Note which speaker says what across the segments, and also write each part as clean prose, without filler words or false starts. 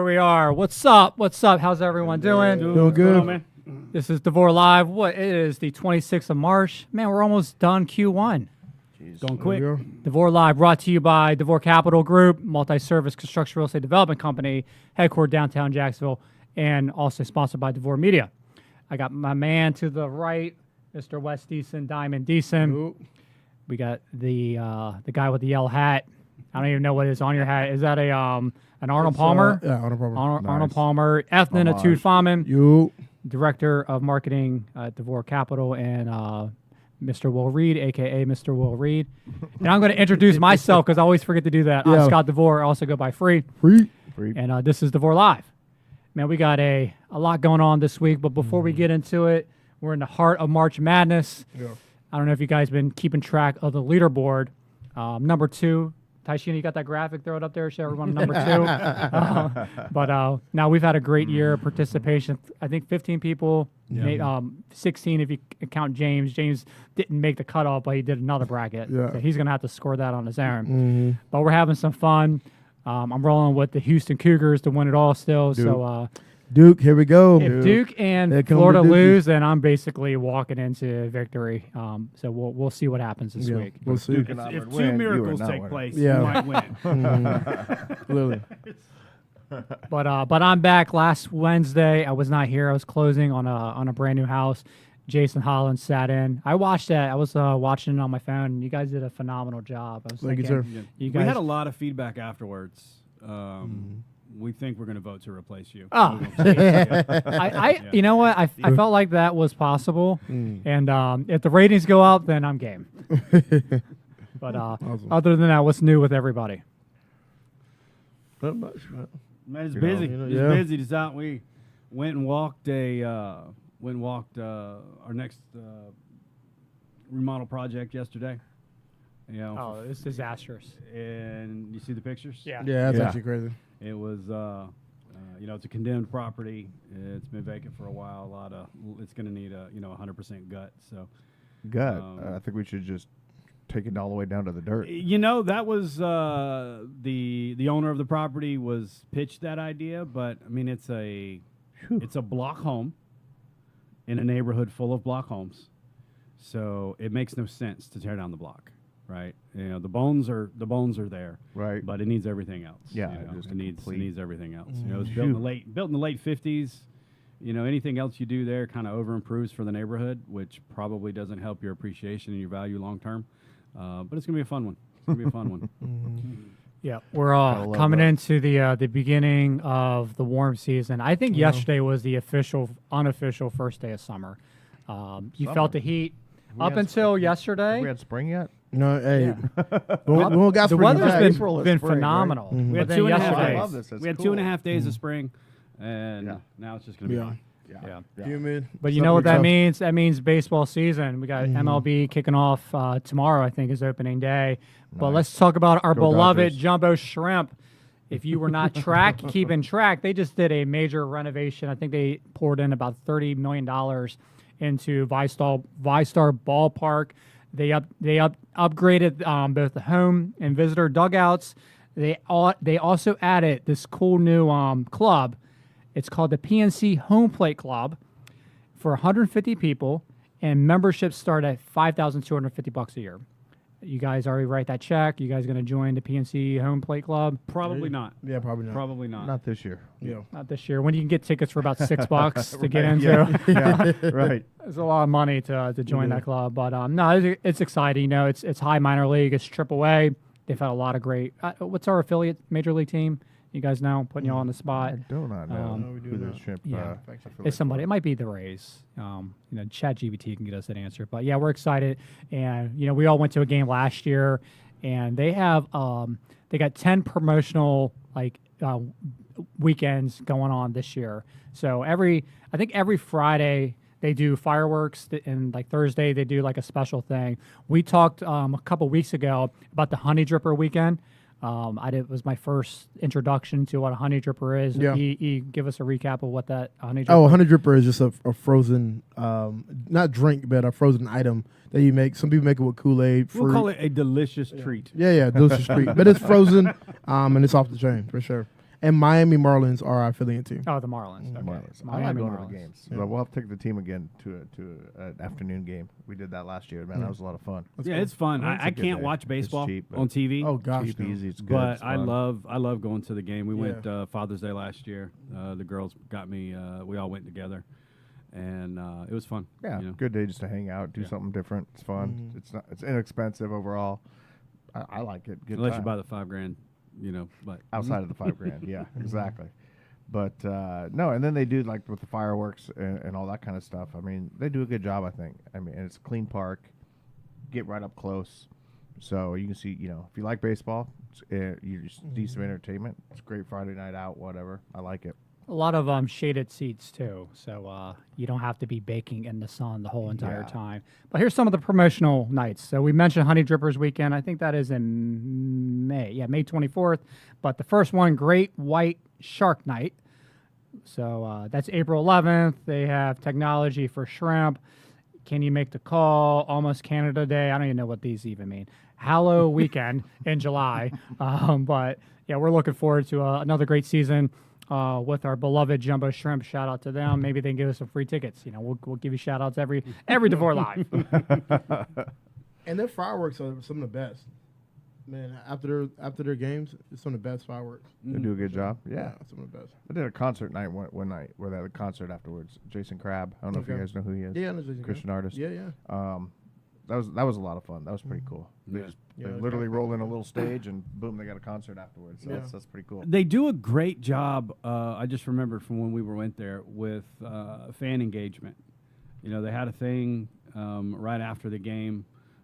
Speaker 1: we are. What's up? What's up? How's everyone doing?
Speaker 2: Doing good.
Speaker 3: Man.
Speaker 1: This is DeVore Live. It is the 26th of March. Man, we're almost done Q1.
Speaker 3: Jeez. Going quick.
Speaker 1: DeVore Live brought to you by DeVore Capital Group, multi-service construction real estate development company, headquartered downtown Jacksonville, and also sponsored by DeVore Media. I got my man to the right, Mr. Wes Deason, Diamond Deason. We got the guy with the yellow hat. I don't even know what is on your hat. Is that an Arnold Palmer?
Speaker 2: Yeah, Arnold Palmer.
Speaker 1: Nice. Arnold Palmer. Ethnan Atud Faman.
Speaker 2: You.
Speaker 1: Director of Marketing at DeVore Capital, and Mr. Will Reed, a.k.a. Mr. Will Reed. And I'm going to introduce myself because I always forget to do that.
Speaker 2: Yeah.
Speaker 1: I'm Scott DeVore. I also go by Free. And this is DeVore Live. Man, we got a lot going on this week, but before we get into it, we're in the heart of March Madness.
Speaker 2: Yeah.
Speaker 1: I don't know if you guys been keeping track of the leaderboard. Number 2, Taishina, you got that graphic? Throw it up there. Show everyone number 2. But now we've had a great year of participation. I think 15 people, 16 if you count James. James didn't make the cutoff, but he did another bracket.
Speaker 2: Yeah.
Speaker 1: So he's going to have to score that on his own. But we're having some fun. I'm rolling with the Houston Cougars to win it all still.
Speaker 2: Duke.
Speaker 1: So
Speaker 2: Duke, here we go.
Speaker 1: if Duke and Florida lose, then I'm basically walking into victory. So we'll see what happens this week.
Speaker 2: We'll see.
Speaker 3: If two miracles take place, you might win.
Speaker 2: Literally.
Speaker 1: But I'm back. Last Wednesday, I was not here. I was closing on a brand new house. Jason Holland sat in. I watched that. I was watching it on my phone. And you guys did a phenomenal job. I was
Speaker 2: Thank you,
Speaker 1: thinking,
Speaker 2: sir.
Speaker 1: you guys,
Speaker 3: We had a lot of feedback afterwards. We think we're going to vote to replace you.
Speaker 1: Oh. You know what? I felt like that was possible. And if the ratings go up, then I'm game. But
Speaker 2: Awesome.
Speaker 1: other than that, what's new with everybody?
Speaker 2: Not much, man.
Speaker 3: Man, it's busy.
Speaker 2: know,
Speaker 3: It's
Speaker 2: yeah.
Speaker 3: busy. It's out. We went and walked our next remodel project yesterday. You know,
Speaker 1: Oh, it's disastrous.
Speaker 3: and you see the pictures?
Speaker 1: Yeah.
Speaker 2: Yeah, that's actually crazy.
Speaker 3: It was, it's a condemned property. It's been vacant for a while. It's going to need a 100% gut. So,
Speaker 4: Gut. I think we should just take it all the way down to the dirt.
Speaker 3: that was the owner of the property was pitched that idea, but I mean it's a block home in a neighborhood full of block homes, so it makes no sense to tear down the block, right? The bones are there,
Speaker 4: Right.
Speaker 3: but it needs everything else.
Speaker 4: Yeah,
Speaker 3: it needs everything else. It was
Speaker 4: Shoot.
Speaker 3: built in the late 50s. Anything else you do there kind of over improves for the neighborhood, which probably doesn't help your appreciation and your value long term. But it's gonna be a fun one. It's gonna be a fun one.
Speaker 1: Yeah, we're
Speaker 4: love
Speaker 1: coming
Speaker 4: that.
Speaker 1: into the beginning of the warm season. I think yesterday was the unofficial first day of summer. You felt the heat up until yesterday.
Speaker 4: We had spring yet?
Speaker 2: No, hey. we won't got
Speaker 1: The
Speaker 2: spring
Speaker 1: weather's
Speaker 2: yet.
Speaker 1: been
Speaker 4: April is
Speaker 1: been
Speaker 4: spring, right?
Speaker 1: phenomenal.
Speaker 3: We had
Speaker 1: But then
Speaker 3: 2.5
Speaker 1: yesterday-
Speaker 4: I love this. That's
Speaker 3: We had
Speaker 4: cool.
Speaker 3: 2.5 days of spring, and
Speaker 4: Yeah.
Speaker 3: now it's just gonna be
Speaker 2: Yeah.
Speaker 3: fine.
Speaker 1: Yeah.
Speaker 2: Humid.
Speaker 1: But you know what that
Speaker 2: Tough.
Speaker 1: means? That means baseball season. We got MLB kicking off tomorrow, I think, is opening day. But
Speaker 4: Nice.
Speaker 1: let's talk about our
Speaker 4: Go
Speaker 1: beloved
Speaker 4: Dodgers.
Speaker 1: Jumbo Shrimp. If you were not keeping track, they just did a major renovation. I think they poured in about $30 million into ViStar Ballpark. They upgraded both the home and visitor dugouts. They also added this cool new club. It's called the PNC Home Plate Club for 150 people, and memberships start at $5,250 a year. You guys already write that check. You guys going to join the PNC Home Plate Club?
Speaker 3: Probably not.
Speaker 2: Yeah, probably not.
Speaker 3: Probably not.
Speaker 4: Not this year.
Speaker 2: Yeah.
Speaker 1: Not this year. When you can get tickets for about $6 to get
Speaker 4: Right,
Speaker 1: into.
Speaker 4: Yeah, right.
Speaker 1: It's a lot of money to join that club, but no, it's exciting. It's high minor league. It's AAA. They've had a lot of great. What's our affiliate major league team? You guys know, putting you on the spot.
Speaker 4: I do not know
Speaker 2: we do
Speaker 4: who
Speaker 2: know.
Speaker 4: this shrimp.
Speaker 1: Yeah.
Speaker 4: affiliate
Speaker 1: It's somebody.
Speaker 4: was.
Speaker 1: It might be the Rays. ChatGPT can get us that answer. But yeah, we're excited, and we all went to a game last year, and they have they got 10 promotional weekends going on this year. So I think every Friday they do fireworks, and Thursday they do a special thing. We talked a couple weeks ago about the Honey Dripper weekend. It was my first introduction to what a honey dripper is.
Speaker 2: Yeah.
Speaker 1: Give us a recap of what that honey dripper.
Speaker 2: Oh, a honey dripper is just a frozen, not drink, but a frozen item that you make. Some people make it with Kool-Aid, fruit.
Speaker 3: We'll call it a delicious treat.
Speaker 2: Yeah, delicious treat. But it's frozen, and it's off the chain for sure. And Miami Marlins are our affiliate team.
Speaker 1: Oh, the Marlins. Okay.
Speaker 4: Marlins. I like
Speaker 1: Miami
Speaker 4: going to
Speaker 1: Marlins.
Speaker 4: the games.
Speaker 2: Yeah.
Speaker 4: But we'll have to take the team again to an afternoon game. We did that last year. Man, that was a lot of fun.
Speaker 2: That's
Speaker 3: Yeah,
Speaker 2: cool.
Speaker 3: it's fun.
Speaker 4: Well, it's
Speaker 3: I
Speaker 4: a good
Speaker 3: can't
Speaker 4: day.
Speaker 3: watch
Speaker 4: It's
Speaker 3: baseball
Speaker 4: cheap, but-
Speaker 3: on TV.
Speaker 2: Oh gosh,
Speaker 4: Cheap,
Speaker 2: no.
Speaker 4: easy. It's good.
Speaker 3: But
Speaker 4: it's
Speaker 3: I
Speaker 4: fun.
Speaker 3: love going to the game. We
Speaker 2: Yeah.
Speaker 3: went Father's Day last year. The girls got me. We all went together, and it was fun.
Speaker 4: Yeah,
Speaker 3: you know?
Speaker 4: good day just to hang out, do
Speaker 3: Yeah.
Speaker 4: something different. It's fun. It's inexpensive overall. I like it. Good
Speaker 3: Unless
Speaker 4: time.
Speaker 3: you buy the $5,000, but
Speaker 4: Outside of the $5,000, yeah, exactly. But no, and then they do like with the fireworks and all that kind of stuff. I mean, they do a good job, I think. I mean, and it's a clean park. Get right up close, so you can see. You know, if you like baseball, it's, you just decent entertainment. It's a great Friday night out, whatever. I like it.
Speaker 1: A lot of shaded seats too, so you don't have to be baking in the sun the whole entire
Speaker 4: Yeah.
Speaker 1: time. But here's some of the promotional nights. So we mentioned Honey Drippers Weekend. I think that is in May. Yeah, May 24th. But the first one, Great White Shark Night. So that's April 11th. They have Technology for Shrimp. Can You Make the Call? Almost Canada Day. I don't even know what these even mean. Hallow Weekend in July. But yeah, we're looking forward to another great season. With our beloved Jumbo Shrimp, shout out to them. Maybe they can give us some free tickets. You know, we'll give you shout outs every DeVore Live.
Speaker 2: And their fireworks are some of the best. Man, after their games, it's some of the best fireworks.
Speaker 4: They do a good job. Yeah.
Speaker 2: Some of the best.
Speaker 4: I did a concert night one night where they had a concert afterwards. Jason Crabb. I don't know if you
Speaker 2: Okay.
Speaker 4: guys know who he is.
Speaker 2: Yeah, I know Jason
Speaker 4: Christian
Speaker 2: Crabb.
Speaker 4: artist.
Speaker 2: Yeah, yeah.
Speaker 4: That was a lot of fun. That was pretty cool. They
Speaker 3: Yeah.
Speaker 4: just
Speaker 2: Yeah,
Speaker 4: they
Speaker 2: it's
Speaker 4: literally
Speaker 2: kinda
Speaker 4: roll in a little stage and boom, they got a concert afterwards. So
Speaker 2: Yeah.
Speaker 4: that's pretty cool.
Speaker 3: they do a great job. I just remembered from when we went there with fan engagement. You know, they had a thing right after the game.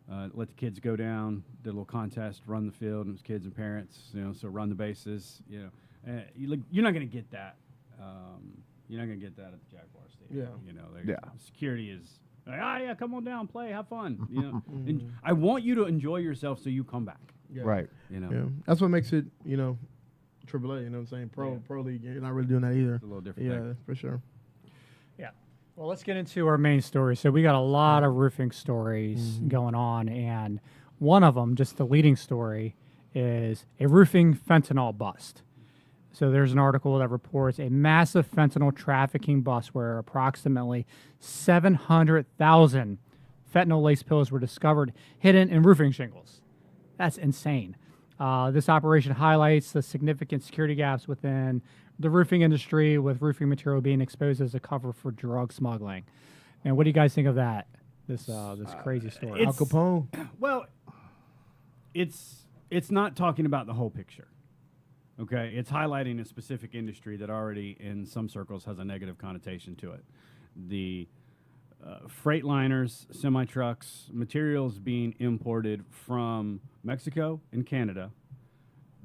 Speaker 3: Let the kids go down, did a little contest, run the field, and it was kids and parents. You know, so run the bases. You know, you're not going to get that. You're not going to get that at the Jaguar Stadium.
Speaker 2: Yeah.
Speaker 3: You know,
Speaker 4: Yeah.
Speaker 3: security is like, yeah, come on down, play, have fun. You know, I want you to enjoy yourself, so you come back.
Speaker 2: Yeah.
Speaker 4: Right.
Speaker 3: You know,
Speaker 2: Yeah. That's what makes it, AAA, you know what I'm saying? Pro league. You're not really doing that either.
Speaker 3: it's a little different.
Speaker 2: Yeah,
Speaker 3: thing.
Speaker 2: for sure.
Speaker 1: Yeah. Well, let's get into our main story. So we got a lot of roofing stories going on, and one of them, just the leading story, is a roofing fentanyl bust. So there's an article that reports a massive fentanyl trafficking bust where approximately 700,000 fentanyl-laced pills were discovered hidden in roofing shingles. That's insane. This operation highlights the significant security gaps within the roofing industry, with roofing material being exposed as a cover for drug smuggling. And what do you guys think of that? This crazy story.
Speaker 2: Al Capone.
Speaker 3: Well, it's not talking about the whole picture. Okay, it's highlighting a specific industry that already, in some circles, has a negative connotation to it. The freight liners, semi trucks, materials being imported from Mexico and Canada.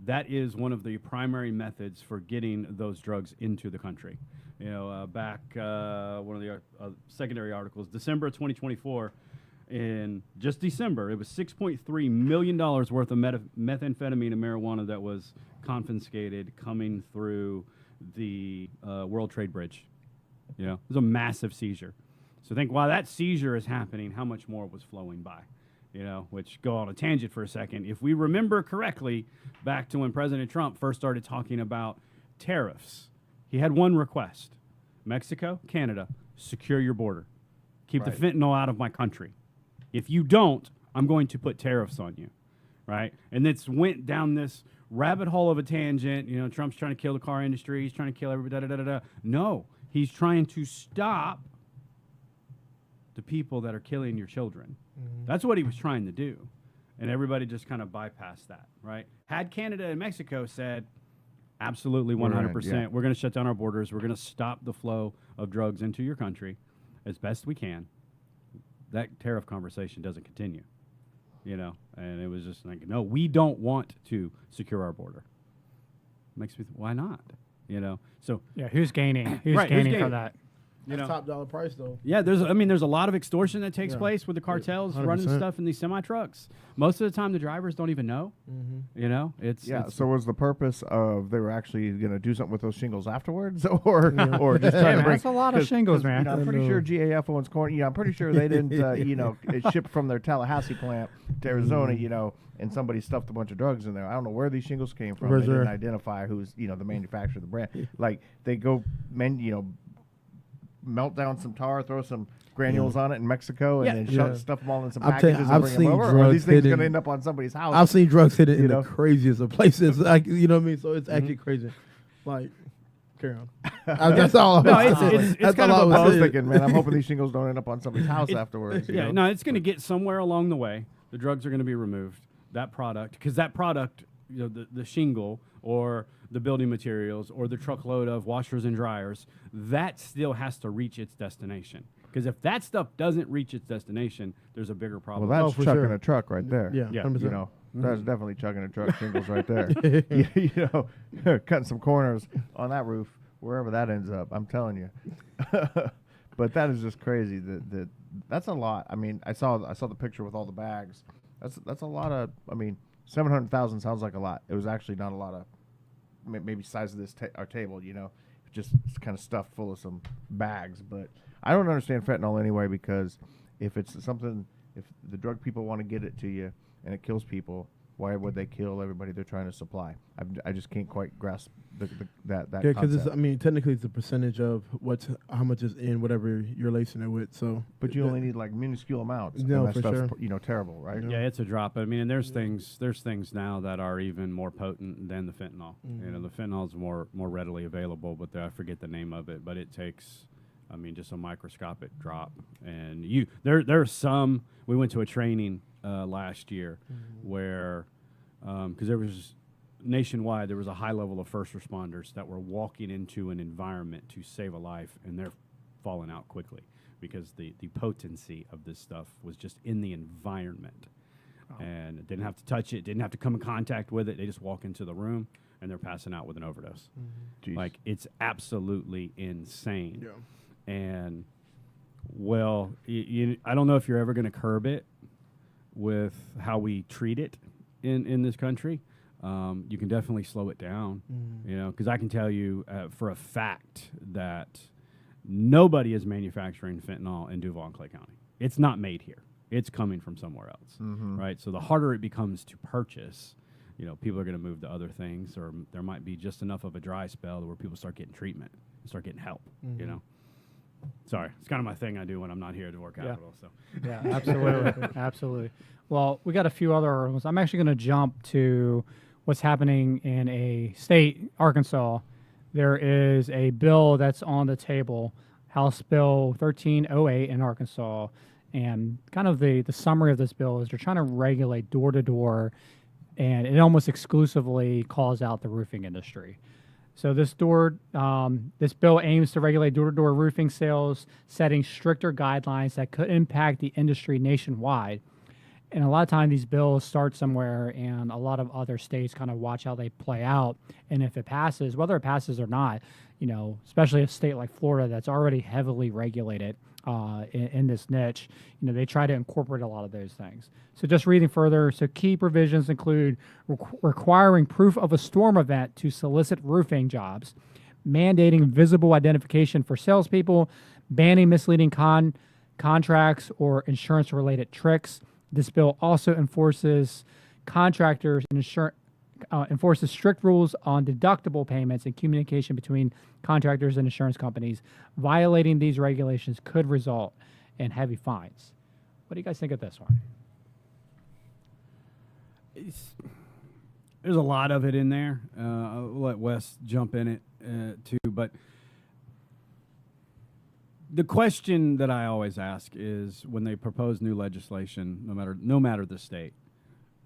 Speaker 3: That is one of the primary methods for getting those drugs into the country. You know, back one of the secondary articles, December of 2024. In just December, it was $6.3 million worth of methamphetamine and marijuana that was confiscated coming through the World Trade Bridge. You know, it was a massive seizure. So think while that seizure is happening, how much more was flowing by? You know, which go on a tangent for a second. If we remember correctly, back to when President Trump first started talking about tariffs, he had one request: Mexico, Canada, secure your border. Keep the fentanyl out of my country. If you don't, I'm going to put tariffs on you, right? And it's went down this rabbit hole of a tangent. You know, Trump's trying to kill the car industry. He's trying to kill everybody. No, he's trying to stop the people that are killing your children. That's what he was trying to do. And everybody just kind of bypassed that, right? Had Canada and Mexico said, absolutely 100%, we're going to shut down our borders. We're going to stop the flow of drugs into your country as best we can. That tariff conversation doesn't continue, you know? And it was just like, no, we don't want to secure our border. Makes me, why not? You know? So
Speaker 1: Yeah, who's gaining? Who's
Speaker 3: Right, who's
Speaker 1: gaining from
Speaker 3: gaining?
Speaker 1: that?
Speaker 2: That's top dollar price though.
Speaker 3: Yeah, there's a lot of extortion that takes place with the cartels
Speaker 2: 100%.
Speaker 3: running stuff in these semi trucks. Most of the time, the drivers don't even know. You know, it's
Speaker 4: So was the purpose of they were actually going to do something with those shingles afterwards, or just trying to
Speaker 1: man,
Speaker 4: bring?
Speaker 1: that's a lot of shingles, man.
Speaker 4: I'm pretty sure GAF owns corn. I'm pretty sure they didn't. It shipped from their Tallahassee plant to Arizona. And somebody stuffed a bunch of drugs in there. I don't know where these shingles came from. They didn't identify who's the manufacturer of the brand. Like they go melt down some tar, throw some granules on it in Mexico, and then stuff them all in some packages and bring them over. Or these things going to end up on somebody's house.
Speaker 2: I've seen drugs hidden in the craziest of places. Like, you know what I mean? So it's actually crazy. Like, carry on. That's all.
Speaker 3: It's kind of
Speaker 4: I was thinking, man. I'm hoping these shingles don't end up on somebody's house afterwards.
Speaker 3: No, it's going to get somewhere along the way. The drugs are going to be removed. That product, because that product, the shingle or the building materials or the truckload of washers and dryers, that still has to reach its destination. Because if that stuff doesn't reach its destination, there's a bigger problem.
Speaker 4: Well, that's chucking a truck right there.
Speaker 2: Yeah.
Speaker 4: 100%. That's definitely chucking a truck shingles right there. Cutting some corners on that roof, wherever that ends up. I'm telling you. But that is just crazy. That's a lot. I mean, I saw the picture with all the bags. That's a lot of. I mean, 700,000 sounds like a lot. It was actually not a lot of. Maybe size of this our table. Just kind of stuffed full of some bags. But I don't understand fentanyl anyway, because if it's something, if the drug people want to get it to you and it kills people, why would they kill everybody they're trying to supply? I just can't quite grasp that
Speaker 2: Yeah, because
Speaker 4: concept.
Speaker 2: technically it's a percentage of how much is in whatever you're lacing it with. So,
Speaker 4: but you only need like minuscule amounts.
Speaker 2: No,
Speaker 4: and that
Speaker 2: for
Speaker 4: stuff's
Speaker 2: sure.
Speaker 4: Terrible, right?
Speaker 3: Yeah, it's a drop. I mean, and there's things now that are even more potent than the fentanyl. The fentanyl is more readily available, but I forget the name of it. But it takes, just a microscopic drop. And there's some. We went to a training last year where, because there was nationwide, there was a high level of first responders that were walking into an environment to save a life, and they're falling out quickly because the potency of this stuff was just in the environment. And didn't have to touch it, didn't have to come in contact with it. They just walk into the room and they're passing out with an overdose. Like, it's absolutely insane.
Speaker 2: Yeah.
Speaker 3: And I don't know if you're ever going to curb it with how we treat it in this country. You can definitely slow it down, because I can tell you for a fact that nobody is manufacturing fentanyl in Duval and Clay County. It's not made here. It's coming from somewhere else, right? So the harder it becomes to purchase, people are going to move to other things, or there might be just enough of a dry spell where people start getting treatment, start getting help, Sorry, it's kind of my thing I do when I'm not here at DeVore Capital. So.
Speaker 1: Yeah, absolutely. Absolutely. Well, we got a few other articles. I'm actually going to jump to what's happening in a state, Arkansas. There is a bill that's on the table, House Bill 1308 in Arkansas. And kind of the summary of this bill is they're trying to regulate door-to-door, and it almost exclusively calls out the roofing industry. So this bill aims to regulate door-to-door roofing sales, setting stricter guidelines that could impact the industry nationwide. And a lot of times these bills start somewhere, and a lot of other states kind of watch how they play out. And if it passes, whether it passes or not, especially a state like Florida that's already heavily regulated in this niche, they try to incorporate a lot of those things. So just reading further, so key provisions include requiring proof of a storm event to solicit roofing jobs, mandating visible identification for salespeople, banning misleading contracts or insurance-related tricks. This bill also enforces contractors and enforces strict rules on deductible payments and communication between contractors and insurance companies. Violating these regulations could result in heavy fines. What do you guys think of this one?
Speaker 3: There's a lot of it in there. I'll let Wes jump in it too. But the question that I always ask is, when they propose new legislation, no matter the state,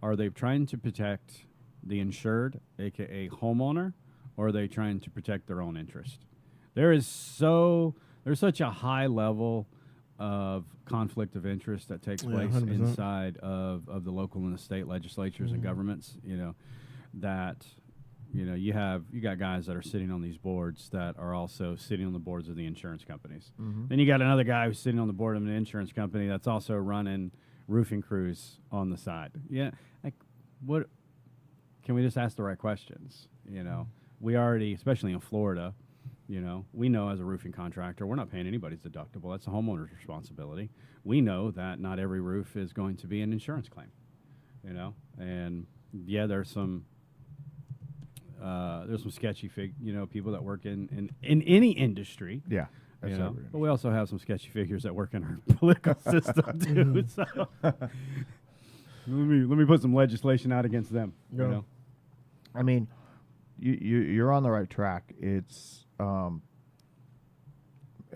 Speaker 3: are they trying to protect the insured, aka homeowner, or are they trying to protect their own interest? There's such a high level of conflict of interest that takes place
Speaker 2: 100%.
Speaker 3: inside of the local and the state legislatures and governments, that you got guys that are sitting on these boards that are also sitting on the boards of the insurance companies. Then you got another guy who's sitting on the board of an insurance company that's also running roofing crews on the side. Yeah, like what? Can we just ask the right questions? We already, especially in Florida, we know as a roofing contractor, we're not paying anybody's deductible. That's the homeowner's responsibility. We know that not every roof is going to be an insurance claim, and yeah, there's some sketchy people that work in any industry.
Speaker 4: Yeah.
Speaker 3: But we also have some sketchy figures that work in our political system too. So let me put some legislation out against them.
Speaker 2: Yeah.
Speaker 4: I mean, you're on the right track. It's, in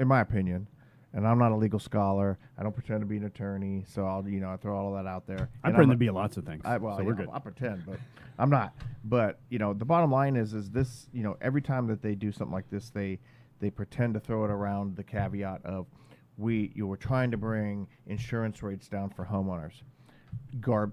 Speaker 4: my opinion, and I'm not a legal scholar. I don't pretend to be an attorney, so I throw all of that out there.
Speaker 3: I pretend to be lots of things.
Speaker 4: So we're good. I pretend, but I'm not. But the bottom line is this. Every time that they do something like this, they pretend to throw it around the caveat of we're trying to bring insurance rates down for homeowners.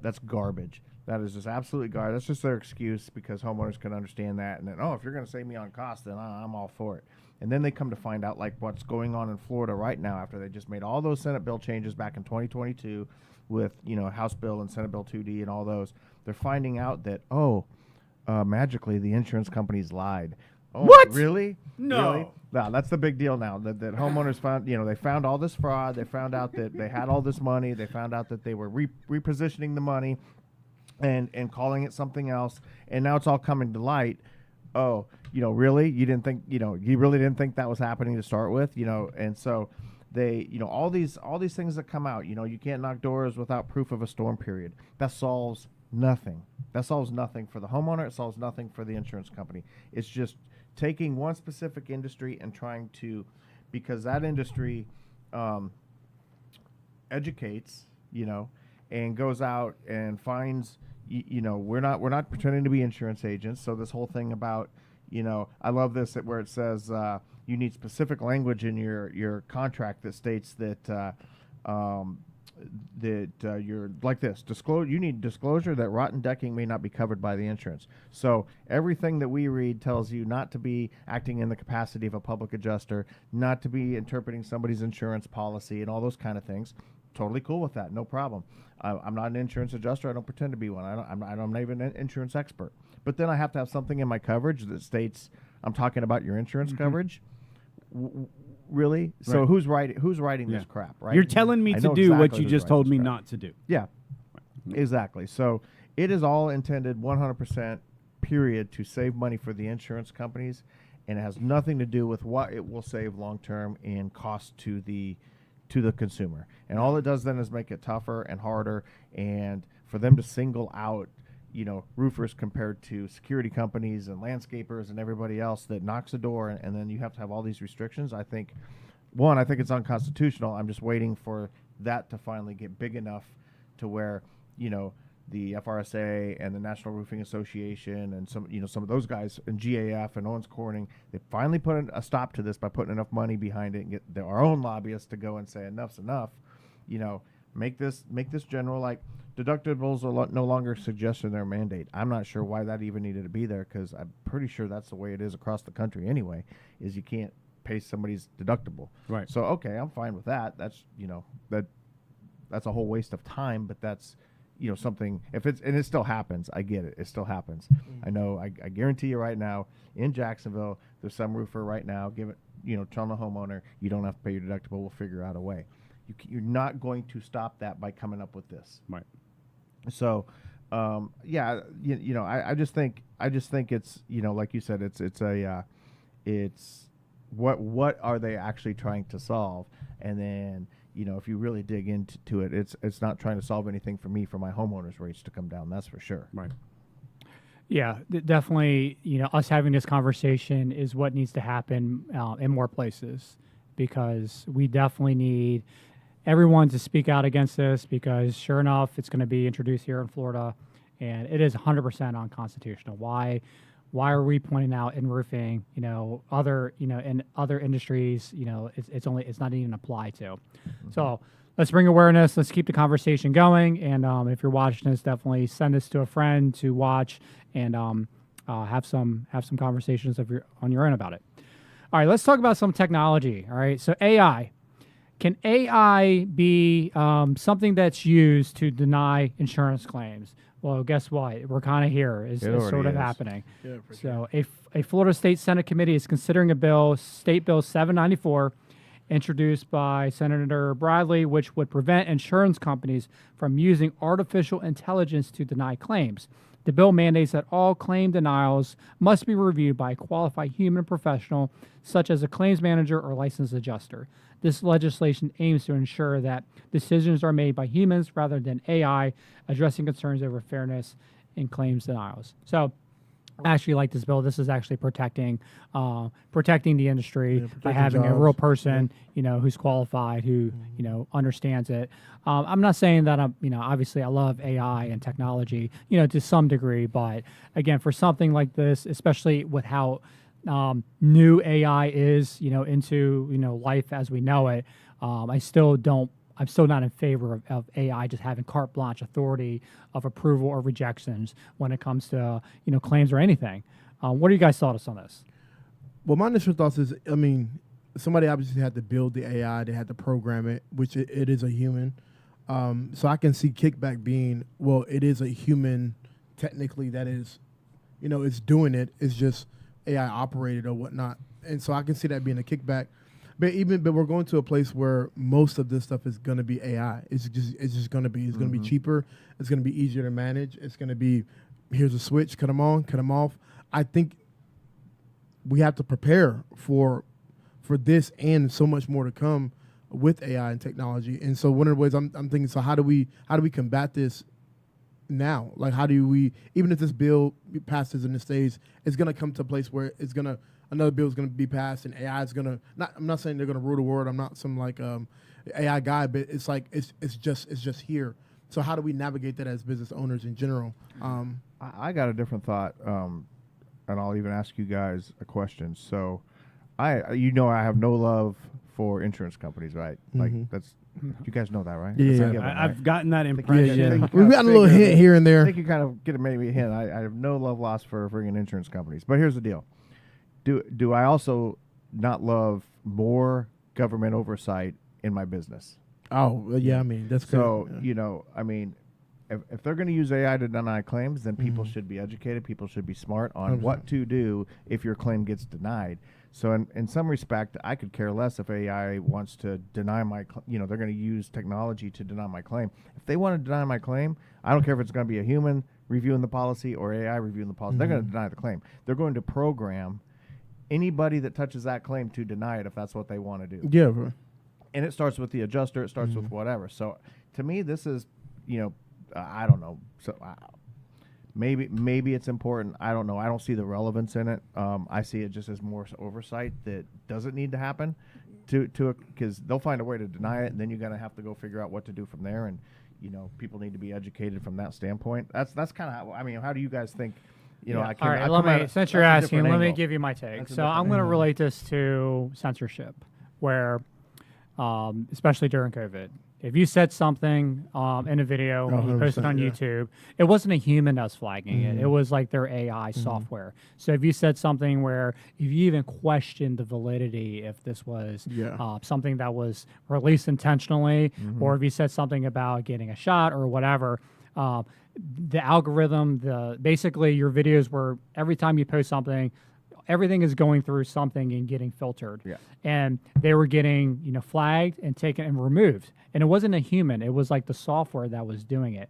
Speaker 4: That's garbage. That is just absolutely garbage. That's just their excuse because homeowners can understand that. And then, if you're going to save me on cost, then I'm all for it. And then they come to find out like what's going on in Florida right now after they just made all those Senate bill changes back in 2022 with, House bill and Senate bill 2D and all those. They're finding out that, magically the insurance companies lied. Oh,
Speaker 3: what?
Speaker 4: Really?
Speaker 3: No.
Speaker 4: Really? No, that's the big deal now. That homeowners found, they found all this fraud. They found out that they had all this money. They found out that they were repositioning the money and calling it something else. And now it's all coming to light. Oh, really? You didn't think, you really didn't think that was happening to start with, And so they, all these things that come out, you can't knock doors without proof of a storm period. That solves nothing. That solves nothing for the homeowner. It solves nothing for the insurance company. It's just taking one specific industry and trying to, because that industry educates, and goes out and finds, we're not pretending to be insurance agents. So this whole thing about, I love this where it says you need specific language in your contract that states that you're like this. You need disclosure that rotten decking may not be covered by the insurance. So everything that we read tells you not to be acting in the capacity of a public adjuster, not to be interpreting somebody's insurance policy and all those kind of things. Totally cool with that. No problem. I'm not an insurance adjuster. I don't pretend to be one. I'm not even an insurance expert. But then I have to have something in my coverage that states I'm talking about your insurance coverage. Really? Right. So who's writing this crap, right?
Speaker 3: You're telling me to do what you just told me not to do.
Speaker 4: Yeah, exactly. So it is all intended 100% period to save money for the insurance companies, and it has nothing to do with what it will save long term in cost to the consumer. And all it does then is make it tougher and harder, and for them to single out roofers compared to security companies and landscapers and everybody else that knocks the door, and then you have to have all these restrictions. I think it's unconstitutional. I'm just waiting for that to finally get big enough to where, the FRSA and the National Roofing Association and some of those guys and GAF and Owens Corning, they finally put a stop to this by putting enough money behind it and get our own lobbyists to go and say enough's enough. Make this general, like deductibles are no longer suggestion their mandate. I'm not sure why that even needed to be there, because I'm pretty sure that's the way it is across the country anyway, is you can't pay somebody's deductible. Right. So, okay, I'm fine with that. That's, that's a whole waste of time, but that's, something, and it still happens. I get it. It still happens. I know, I guarantee you right now in Jacksonville, there's some roofer right now, telling the homeowner, you don't have to pay your deductible. We'll figure out a way. You're not going to stop that by coming up with this.
Speaker 3: Right.
Speaker 4: So, I just think it's, like you said, it's what are they actually trying to solve? And then, if you really dig into it, it's not trying to solve anything for me, for my homeowners rates to come down. That's for sure.
Speaker 3: Right.
Speaker 1: Yeah, definitely. Us having this conversation is what needs to happen in more places, because we definitely need everyone to speak out against this, because sure enough, it's going to be introduced here in Florida, and it is 100% unconstitutional. Why are we pointing out in roofing, other, in other industries, it's not even applied to. Mm-hmm. So let's bring awareness. Let's keep the conversation going. And if you're watching this, definitely send this to a friend to watch, and have some conversations on your own about it. All right, let's talk about some technology. All right, so AI. Can AI be something that's used to deny insurance claims? Well, guess what? We're kind of here. It's sort of
Speaker 4: is.
Speaker 1: happening.
Speaker 2: Yeah, for
Speaker 1: So a Florida State Senate committee is considering a bill, State Bill 794, introduced by Senator Bradley, which would prevent insurance companies from using artificial intelligence to deny claims. The bill mandates that all claim denials must be reviewed by a qualified human professional, such as a claims manager or licensed adjuster. This legislation aims to ensure that decisions are made by humans rather than AI, addressing concerns over fairness in claims denials. So, I actually like this bill. This is actually protecting the industry by
Speaker 2: protecting
Speaker 1: having a
Speaker 2: jobs.
Speaker 1: real person, who's qualified, who understands it. I'm not saying that obviously I love AI and technology, to some degree, but again, for something like this, especially with how new AI is, into life as we know it, I'm still not in favor of AI just having carte blanche authority of approval or rejections when it comes to claims or anything. What are you guys' thoughts on this?
Speaker 2: Well, my initial thoughts is, somebody obviously had to build the AI, they had to program it, which it is a human. So I can see kickback being, well, it is a human technically that is, it's doing it. It's just AI operated or whatnot. And so I can see that being a kickback. But we're going to a place where most of this stuff is going to be AI. It's just going to be. It's going to be cheaper. It's going to be easier to manage. It's going to be, here's a switch, cut them on, cut them off. I think we have to prepare for this and so much more to come with AI and technology. And so one of the ways I'm thinking, so how do we combat this now? Like, how do we, even if this bill passes in the States, it's going to come to a place where another bill is going to be passed and AI is going to, I'm not saying they're going to rule the world. I'm not some AI guy, but it's like, it's just here. So how do we navigate that as business owners in general?
Speaker 4: I got a different thought, and I'll even ask you guys a question. So I have no love for insurance companies, right? Like you guys know that, right?
Speaker 2: Yeah,
Speaker 4: That's a
Speaker 2: yeah.
Speaker 4: given, right?
Speaker 3: I've gotten that impression.
Speaker 2: Yeah.
Speaker 4: I think you
Speaker 2: We've
Speaker 4: kinda
Speaker 2: gotten a little
Speaker 4: figure
Speaker 2: hint here and
Speaker 4: I
Speaker 2: there.
Speaker 4: think you kind of get maybe a hint. I have no love lost for friggin' insurance companies. But here's the deal. Do I also not love more government oversight in my business?
Speaker 2: Oh, yeah, that's
Speaker 4: So,
Speaker 2: crazy. Yeah.
Speaker 4: if they're going to use AI to deny claims, then people should be educated. People should be smart on what to do if your claim gets denied. So in some respect, I could care less if AI wants to deny my, they're going to use technology to deny my claim. If they want to deny my claim, I don't care if it's going to be a human reviewing the policy or AI reviewing the policy. They're going to deny the claim. They're going to program anybody that touches that claim to deny it if that's what they want to do.
Speaker 2: Yeah, bro.
Speaker 4: And it starts with the adjuster. It starts with whatever. So to me, this is, I don't know. So maybe it's important. I don't know. I don't see the relevance in it. I see it just as more oversight that doesn't need to happen because they'll find a way to deny it, and then you're going to have to go figure out what to do from there. And people need to be educated from that standpoint. That's kind of how. How do you guys think?
Speaker 1: All right, since you're asking, let me give you my take. So I'm going to relate this to censorship, where, especially during COVID, if you said something in a video and you posted on YouTube, it wasn't a human that was flagging it. It was like their AI software. So if you said something where, if you even questioned the validity, if this was something that was released intentionally, or if you said something about getting a shot or whatever, the algorithm, basically your videos were, every time you post something, everything is going through something and getting filtered. Yeah. And they were getting, flagged and taken and removed. And it wasn't a human. It was like the software that was doing it.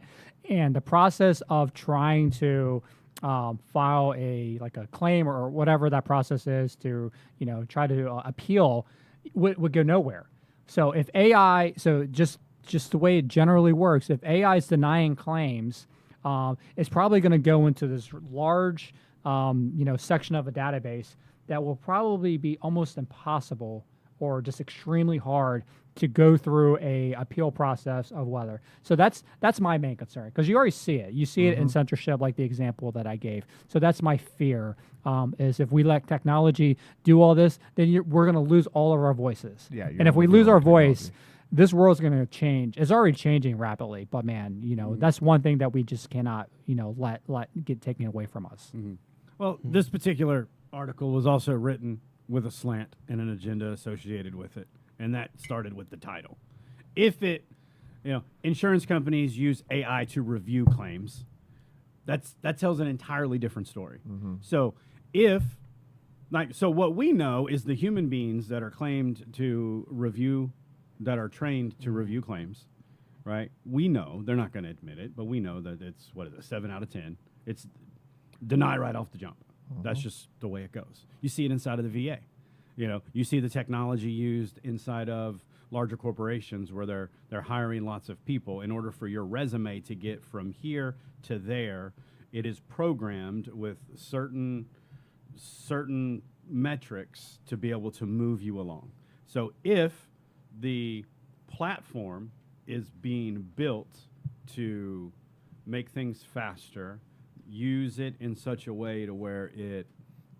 Speaker 1: And the process of trying to file a claim or whatever that process is to, try to appeal would go nowhere. So if AI, just the way it generally works, if AI is denying claims, it's probably going to go into this large, section of a database that will probably be almost impossible or just extremely hard to go through a appeal process of whether. So that's my main concern, because you already see it. You see it in censorship, like the example that I gave. So that's my fear, is if we let technology do all this, then we're going to lose all of our voices. Yeah, and if we lose our voice, this world's going to change. It's already changing rapidly, but man, that's one thing that we just cannot, let get taken away from us.
Speaker 3: Well, Well, this particular article was also written with a slant and an agenda associated with it, and that started with the title. If it, insurance companies use AI to review claims, that tells an entirely different story. So so what we know is the human beings that are claimed to review, that are trained to review claims, right? We know, they're not going to admit it, but we know that it's, 7 out of 10. It's deny right off the jump. That's just the way it goes. You see it inside of the VA. You see the technology used inside of larger corporations where they're hiring lots of people. In order for your resume to get from here to there, it is programmed with certain metrics to be able to move you along. So if the platform is being built to make things faster, use it in such a way to where it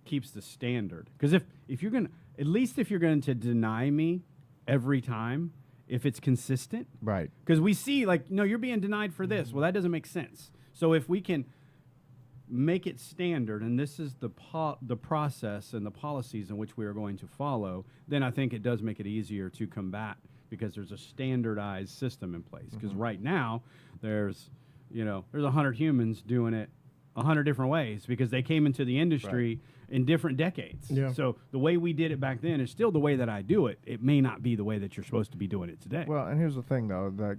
Speaker 3: keeps the standard. Because if you're going to, at least if you're going to deny me every time, if it's consistent.
Speaker 4: Right.
Speaker 3: Because we see, no, you're being denied for this. Well, that doesn't make sense. So if we can make it standard, and this is the process and the policies in which we are going to follow, then I think it does make it easier to combat, because there's a standardized system in place. Because right now, there's 100 humans doing it 100 different ways, because they came into the industry in different decades.
Speaker 2: Yeah.
Speaker 3: So the way we did it back then is still the way that I do it. It may not be the way that you're supposed to be doing it today.
Speaker 4: Well, and here's the thing, though, that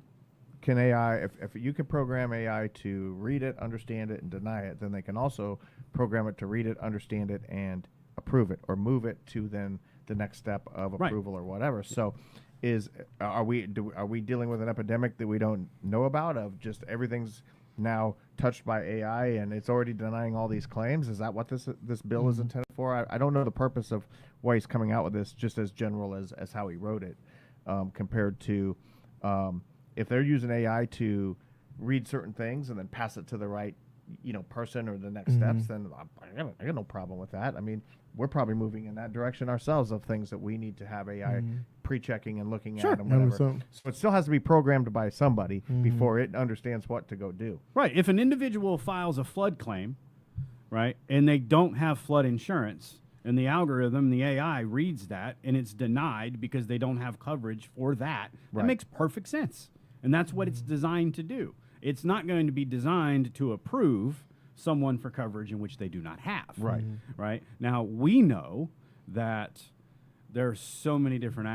Speaker 4: can AI, if you can program AI to read it, understand it, and deny it, then they can also program it to read it, understand it, and approve it, or move it to then the next step of approval or whatever. So are we dealing with an epidemic that we don't know about, of just everything's now touched by AI and it's already denying all these claims? Is that what this bill is intended for? I don't know the purpose of why he's coming out with this, just as general as how he wrote it, compared to if they're using AI to read certain things and then pass it to the right person or the next steps, then I got no problem with that. I mean, we're probably moving in that direction ourselves, of things that we need to have AI pre-checking and looking at and whatever.
Speaker 2: 100%.
Speaker 4: So it still has to be programmed by somebody before it understands what to go do.
Speaker 3: Right. If an individual files a flood claim, right, and they don't have flood insurance, and the algorithm, the AI, reads that, and it's denied because they don't have coverage for that, that makes perfect sense. And that's what it's designed to do. It's not going to be designed to approve someone for coverage in which they do not have.
Speaker 4: Right.
Speaker 3: Right. Now, we know that there are so many different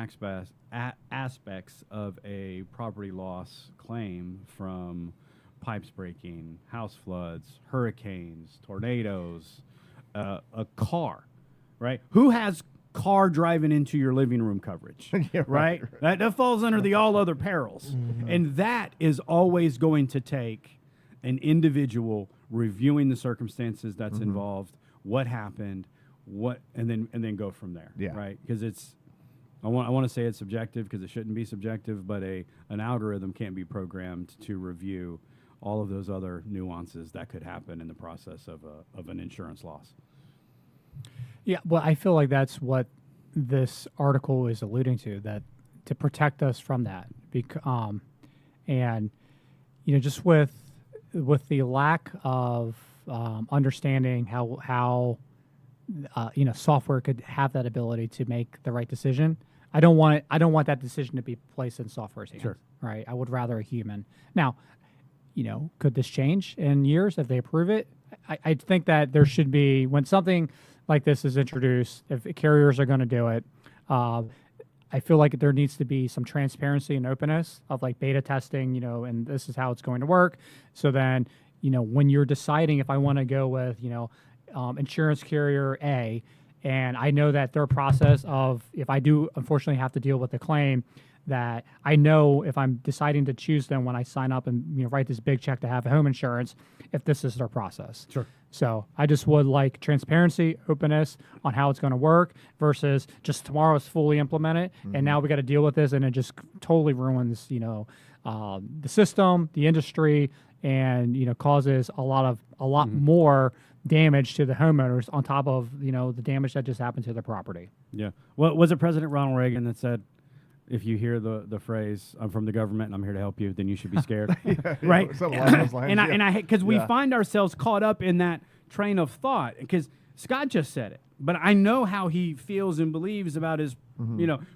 Speaker 3: aspects of a property loss claim, from pipes breaking, house floods, hurricanes, tornadoes, a car, right? Who has car driving into your living room coverage?
Speaker 4: Yeah,
Speaker 3: right? That falls under the all other perils. And that is always going to take an individual reviewing the circumstances that's involved, what happened, and then go from there.
Speaker 4: Yeah.
Speaker 3: Right? Because I want to say it's subjective, because it shouldn't be subjective, but an algorithm can't be programmed to review all of those other nuances that could happen in the process of an insurance loss.
Speaker 1: Yeah, well, I feel like that's what this article is alluding to, that to protect us from that. And just with the lack of understanding how software could have that ability to make the right decision, I don't want that decision to be placed in software's hands.
Speaker 3: Sure.
Speaker 1: Right. I would rather a human. Now, could this change in years if they approve it? I think that there should be, when something like this is introduced, if carriers are going to do it, I feel like there needs to be some transparency and openness of beta testing, and this is how it's going to work. So then, when you're deciding if I want to go with, insurance carrier A, and I know that their process of, if I do unfortunately have to deal with the claim, that I know if I'm deciding to choose them when I sign up and write this big check to have home insurance, if this is their process.
Speaker 3: Sure.
Speaker 1: So I just would like transparency, openness on how it's going to work, versus just tomorrow it's fully implemented and now we got to deal with this, and it just totally ruins the system, the industry, and causes a lot more damage to the homeowners on top of the damage that just happened to the property.
Speaker 3: Yeah. Well, was it President Ronald Reagan that said, if you hear the phrase, "I'm from the government and I'm here to help you," then you should be scared? Right?
Speaker 4: Something along those lines.
Speaker 3: Because we find ourselves caught up in that train of thought, because Scott just said it, but I know how he feels and believes about his,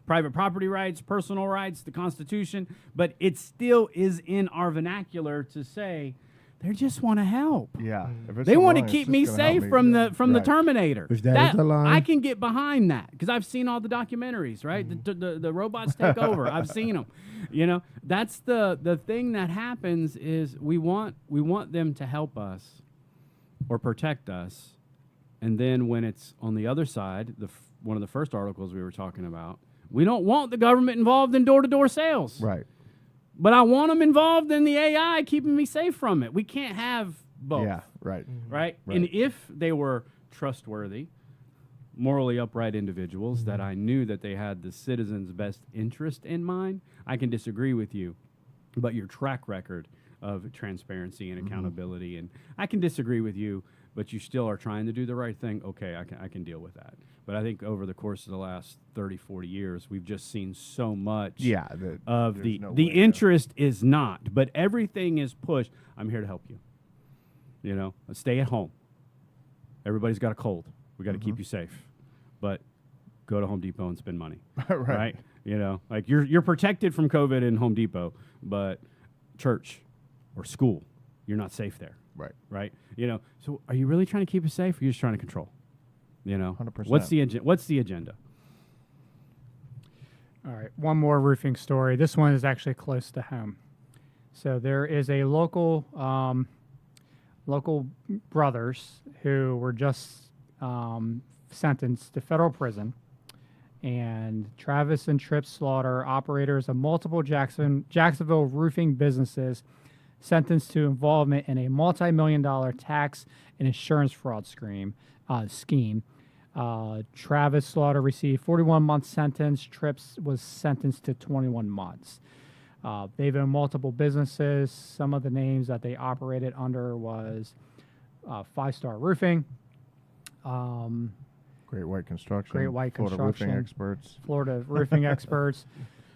Speaker 3: private property rights, personal rights, the Constitution, but it still is in our vernacular to say they just want to help.
Speaker 4: Yeah. If it's
Speaker 3: They
Speaker 4: so
Speaker 3: want
Speaker 4: wrong,
Speaker 3: to
Speaker 4: it's
Speaker 3: keep
Speaker 4: just
Speaker 3: me
Speaker 4: gonna help
Speaker 3: safe
Speaker 4: me.
Speaker 3: from
Speaker 4: Yeah.
Speaker 3: the
Speaker 4: Right.
Speaker 3: Terminator.
Speaker 2: If that is the line.
Speaker 3: I can get behind that because I've seen all the documentaries, right? The robots take over. I've seen them. That's the thing that happens is we want them to help us or protect us, and then when it's on the other side, one of the first articles we were talking about, we don't want the government involved in door-to-door sales.
Speaker 4: Right.
Speaker 3: But I want them involved in the AI, keeping me safe from it. We can't have both.
Speaker 4: Yeah. Right.
Speaker 3: Right?
Speaker 4: Right.
Speaker 3: And if they were trustworthy, morally upright individuals that I knew that they had the citizens' best interest in mind, I can disagree with you. But your track record of transparency and accountability, and I can disagree with you, but you still are trying to do the right thing, okay, I can deal with that. But I think over the course of the last 30, 40 years, we've just seen so much
Speaker 4: Yeah.
Speaker 3: of
Speaker 4: there's
Speaker 3: the
Speaker 4: no
Speaker 3: the
Speaker 4: way to-
Speaker 3: interest is not, but everything is pushed. I'm here to help you. Stay at home. Everybody's got a cold. We got to keep you safe, but go to Home Depot and spend money.
Speaker 4: Right.
Speaker 3: Like you're protected from COVID in Home Depot, but church or school, you're not safe there.
Speaker 4: Right.
Speaker 3: Right. So are you really trying to keep us safe, or are you just trying to control?
Speaker 4: 100%.
Speaker 3: What's the agenda?
Speaker 1: All right, one more roofing story. This one is actually close to home. So there is a local brothers who were just sentenced to federal prison, and Travis and Tripp Slaughter, operators of multiple Jacksonville roofing businesses, sentenced to involvement in a multi-million-dollar tax and insurance fraud scheme. Travis Slaughter received 41-month sentence. Trips was sentenced to 21 months. They've owned multiple businesses. Some of the names that they operated under was 5-Star Roofing,
Speaker 4: Great White Construction.
Speaker 1: Great White
Speaker 4: Florida
Speaker 1: Construction.
Speaker 4: Roofing Experts.
Speaker 1: Florida Roofing Experts.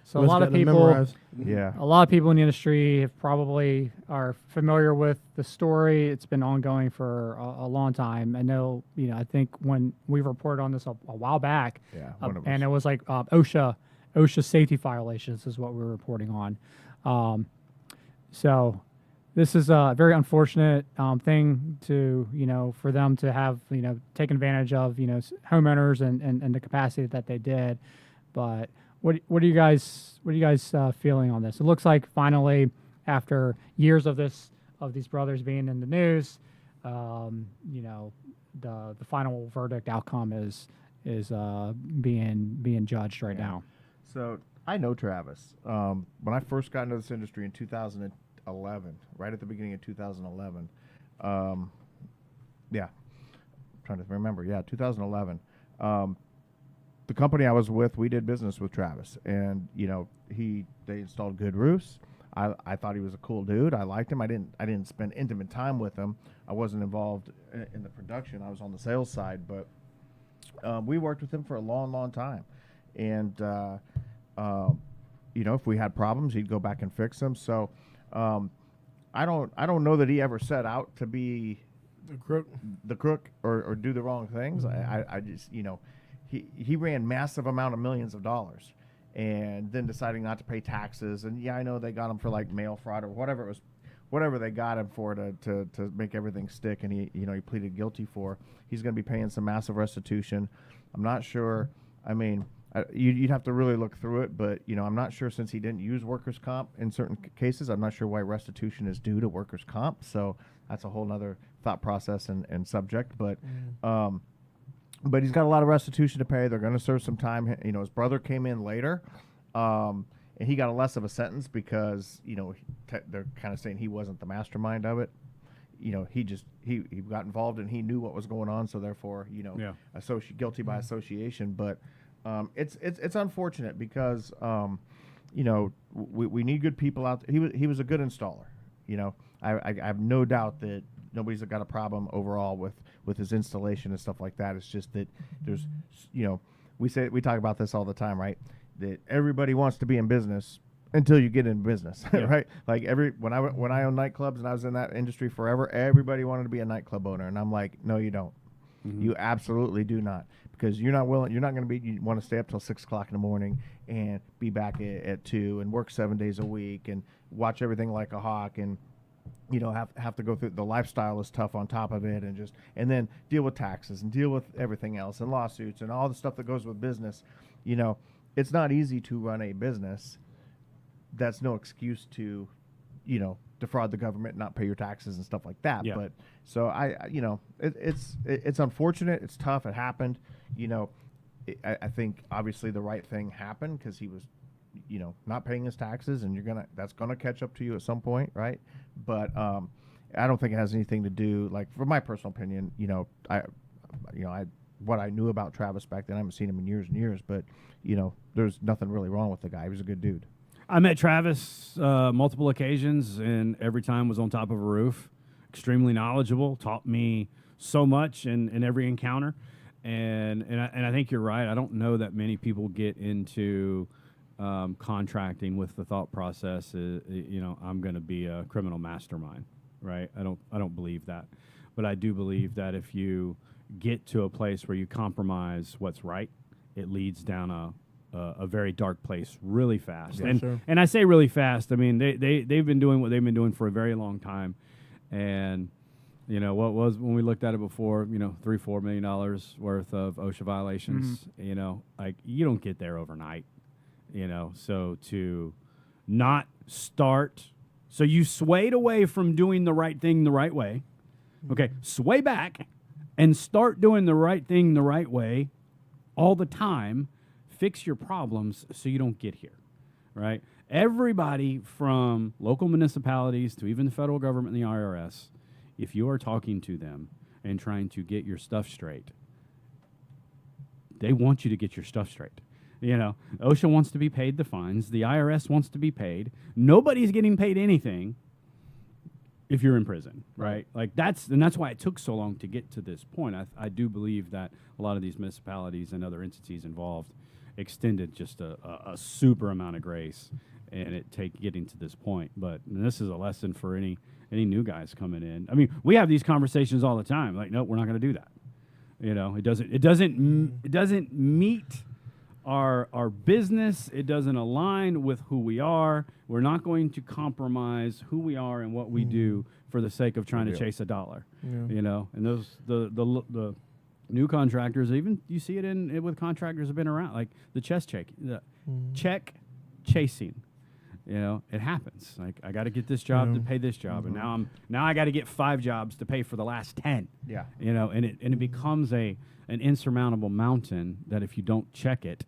Speaker 1: So
Speaker 2: Let's
Speaker 1: a lot
Speaker 2: get
Speaker 1: of
Speaker 2: them
Speaker 1: people,
Speaker 2: memorized.
Speaker 4: Yeah.
Speaker 1: a lot of people in the industry have probably are familiar with the story. It's been ongoing for a long time. I know, I think when we reported on this a while back,
Speaker 4: Yeah. One of
Speaker 1: and
Speaker 4: us.
Speaker 1: it was like OSHA safety violations is what we were reporting on. So this is a very unfortunate thing to, for them to have, taken advantage of, homeowners and the capacity that they did. But what are you guys feeling on this? It looks like finally, after years of these brothers being in the news, the final verdict outcome is being judged right now.
Speaker 4: So I know Travis. When I first got into this industry in 2011, right at the beginning of 2011, yeah, I'm trying to remember. Yeah, 2011. The company I was with, we did business with Travis, and they installed good roofs. I thought he was a cool dude. I liked him. I didn't spend intimate time with him. I wasn't involved in the production. I was on the sales side, but we worked with him for a long, long time. And if we had problems, he'd go back and fix them. So I don't know that he ever set out to be the crook or do the wrong things. I just he ran massive amount of millions of dollars, and then deciding not to pay taxes. And yeah, I know they got him for like mail fraud or whatever it was, whatever they got him for to make everything stick. And he pleaded guilty for. He's going to be paying some massive restitution. I'm not sure. I mean, you'd have to really look through it, but I'm not sure, since he didn't use workers' comp in certain cases. I'm not sure why restitution is due to workers' comp. So that's a whole nother thought process and subject. But he's got a lot of restitution to pay. They're going to serve some time. His brother came in later, and he got a less of a sentence because they're kind of saying he wasn't the mastermind of it. He got involved and he knew what was going on, so therefore guilty by association. But it's unfortunate because we need good people out there. He was a good installer. I have no doubt that nobody's got a problem overall with his installation and stuff like that. It's just that there's we talk about this all the time, right? That everybody wants to be in business, until you get in business,
Speaker 3: Yeah.
Speaker 4: right? Like when I owned nightclubs and I was in that industry forever, everybody wanted to be a nightclub owner, and I'm like, no, you don't. You absolutely do not, because you're not willing. You're not going to be. You want to stay up till 6 o'clock in the morning and be back at 2 and work 7 days a week and watch everything like a hawk, and have to go through the lifestyle is tough on top of it, and then deal with taxes and deal with everything else and lawsuits and all the stuff that goes with business. It's not easy to run a business. That's no excuse to, defraud the government, not pay your taxes and stuff like that.
Speaker 3: Yeah.
Speaker 4: But so it's unfortunate. It's tough. It happened. I think obviously the right thing happened because he was, not paying his taxes, and that's gonna catch up to you at some point, right? But I don't think it has anything to do, like, from my personal opinion. What I knew about Travis back then, I haven't seen him in years and years, but there's nothing really wrong with the guy. He was a good dude.
Speaker 3: I met Travis multiple occasions, and every time was on top of a roof. Extremely knowledgeable, taught me so much in every encounter, and I think you're right. I don't know that many people get into contracting with the thought process. I'm going to be a criminal mastermind, right? I don't believe that, but I do believe that if you get to a place where you compromise what's right, it leads down a very dark place really fast.
Speaker 2: Yeah, sure.
Speaker 3: And I say really fast. I mean, they've been doing what they've been doing for a very long time. And, what was, when we looked at it before, $3-4 million worth of OSHA violations, like, you don't get there overnight, so to not start, so you swayed away from doing the right thing the right way. Okay, sway back and start doing the right thing the right way all the time. Fix your problems so you don't get here, right? Everybody from local municipalities to even the federal government and the IRS, if you are talking to them and trying to get your stuff straight, they want you to get your stuff straight. OSHA wants to be paid the fines. The IRS wants to be paid. Nobody's getting paid anything if you're in prison, right? Like, that's why it took so long to get to this point. I do believe that a lot of these municipalities and other entities involved extended just a super amount of grace, and it getting to this point. But this is a lesson for any new guys coming in. I mean, we have these conversations all the time. Like, no, we're not going to do that. It doesn't meet our business. It doesn't align with who we are. We're not going to compromise who we are and what we do for the sake of trying to chase a dollar.
Speaker 2: Yeah.
Speaker 3: And those the new contractors, even you see it with contractors have been around, like the check chasing. It happens. Like, I got to get this job to pay this job, and now I got to get 5 jobs to pay for the last 10.
Speaker 4: Yeah.
Speaker 3: And it becomes an insurmountable mountain that if you don't check it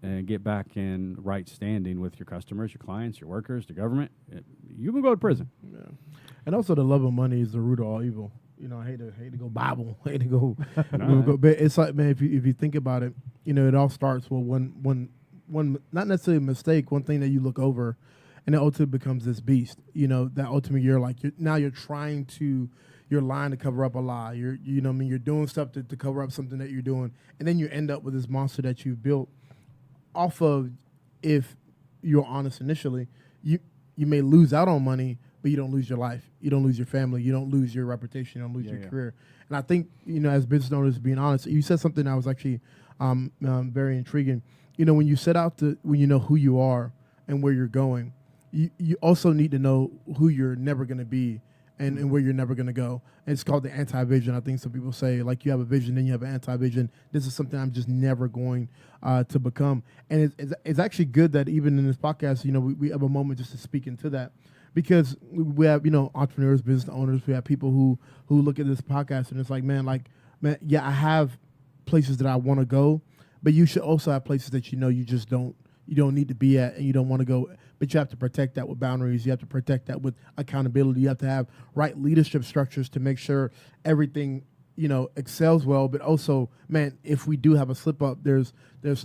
Speaker 3: and get back in right standing with your customers, your clients, your workers, the government, you can go to prison.
Speaker 2: Yeah. And also, the love of money is the root of all evil. I hate to go Bible, hate to go, but it's like, man, if you think about it, it all starts with one not necessarily a mistake, one thing that you look over, and it ultimately becomes this beast. That ultimately you're trying to, you're lying to cover up a lie. You're doing stuff to cover up something that you're doing, and then you end up with this monster that you've built off of. If you're honest initially, you may lose out on money, but you don't lose your life. You don't lose your family. You don't lose your reputation. You don't lose your career. And I think, as business owners, being honest, you said something that was actually very intriguing. When you set out when you know who you are and where you're going, you also need to know who you're never going to be and where you're never going to go. And it's called the anti-vision. I think some people say, like, you have a vision, then you have an anti-vision. This is something I'm just never going to become. And it's actually good that even in this podcast, we have a moment just to speak into that. Because we have, entrepreneurs, business owners, we have people who look at this podcast and it's like, man, yeah, I have places that I want to go, but you should also have places that you just don't need to be at and you don't want to go, but you have to protect that with boundaries. You have to protect that with accountability. You have to have right leadership structures to make sure everything, excels well. But also, man, if we do have a slip up, there's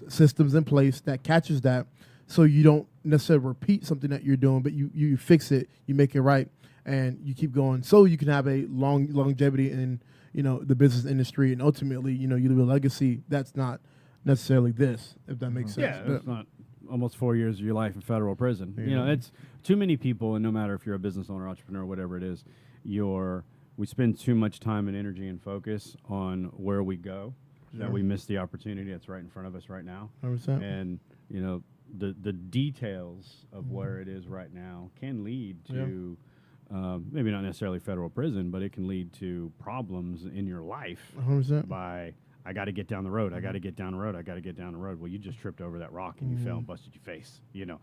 Speaker 2: systems in place that catches that, so you don't necessarily repeat something that you're doing, but you fix it, you make it right, and you keep going, so you can have a longevity in the business industry, and ultimately you leave a legacy that's not necessarily this, if that makes sense.
Speaker 3: Yeah, it's not almost 4 years of your life in federal prison. You know, it's too many people, and no matter if you're a business owner, entrepreneur, whatever it is, we spend too much time and energy and focus on where we go that we miss the opportunity that's right in front of us right now.
Speaker 2: 100%.
Speaker 3: And, you know, the details of where it is right now can lead to maybe not necessarily federal prison, but it can lead to problems in your life
Speaker 2: 100%.
Speaker 3: by, I got to get down the road. I got to get down the road. I got to get down the road. Well, you just tripped over that rock and you fell and busted your face. You know,